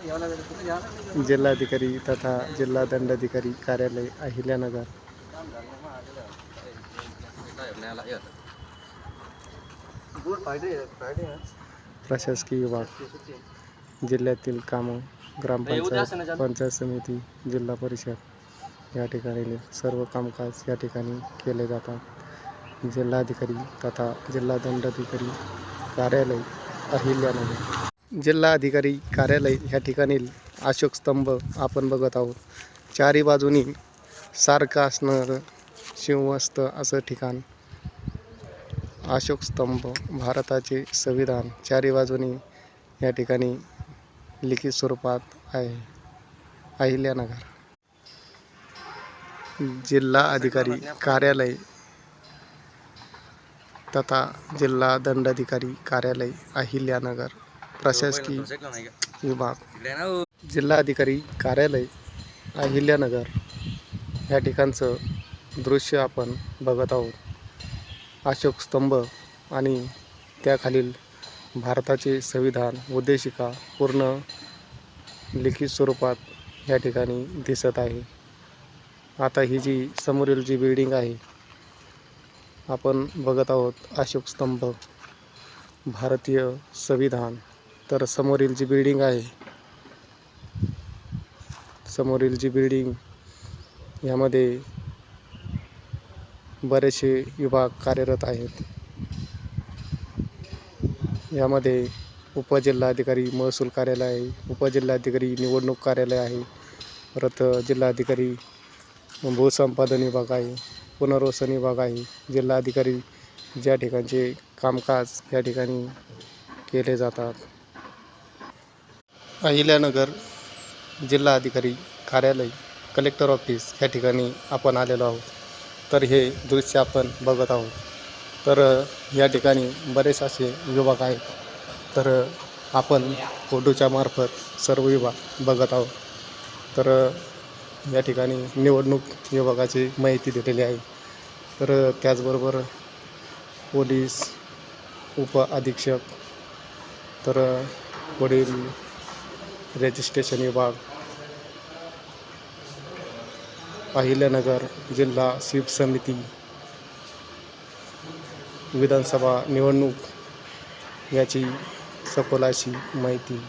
जिल्हाधिकारी तथा जिल्हा दंडाधिकारी कार्यालय अहिल्यानगर। प्रशासकीय विभाग जिल्ह्यातील कामं ग्रामपंचायत, पंचायत समिती, जिल्हा परिषद या ठिकाणी सर्व कामकाज या ठिकाणी केले जातात। जिल्हाधिकारी तथा जिल्हा दंडाधिकारी कार्यालय अहिल्यानगर। जिल्हा अधिकारी कार्यालय ह्या ठिकाणी अशोक स्तंभ आपण बघत आहोत। चारी बाजूनी सारखं असणारं सिंहस्थ असं ठिकाण। अशोक स्तंभ भारताचे संविधान चारी बाजूनी या ठिकाणी लिखित स्वरूपात आहे। अहिल्यानगर जिल्हा अधिकारी कार्यालय तथा जिल्हा दंडाधिकारी कार्यालय अहिल्यानगर। प्रशासकीय विभाग जिल्हा अधिकारी कार्यालय अहिल्यानगर या ठिकाणचं दृश्य आपण बघत आहोत। अशोक स्तंभ आणि त्याखालील भारताचे संविधान उद्देशिका पूर्ण लिखित स्वरूपात या ठिकाणी दिसत आहे। आता ही जी समोरील जी बिल्डिंग आहे आपण बघत आहोत, अशोक स्तंभ भारतीय संविधान, तर समोरील जी बिल्डिंग आहे, समोरील जी बिल्डिंग यामध्ये बरेचसे विभाग कार्यरत आहेत। यामध्ये उपजिल्हाधिकारी महसूल कार्यालय आहे, उपजिल्हाधिकारी निवडणूक कार्यालय आहे, परत जिल्हाधिकारी भूसंपादन विभाग आहे, पुनर्वसन विभाग आहे। जिल्हाधिकारी ज्या ठिकाणचे कामकाज या ठिकाणी केले जातात। अहिल्यानगर जिल्हा अधिकारी कार्यालय कलेक्टर ऑफिस या ठिकाणी आपण आलेलो आहोत। तर हे दृश्य आपण बघत आहोत। तर या ठिकाणी बरेच असे विभाग आहेत। तर आपण फोटोच्या मार्फत सर्व विभाग बघत आहोत। तर या ठिकाणी निवडणूक विभागाची माहिती दिलेली आहे। तर त्याचबरोबर पोलीस उप अधीक्षक, तर पुढील रजिस्ट्रेशन विभाग, अहिल्यानगर जिल्हा स्वीप समिती, विधानसभा निवडणूक याची सखोल अशी माहिती।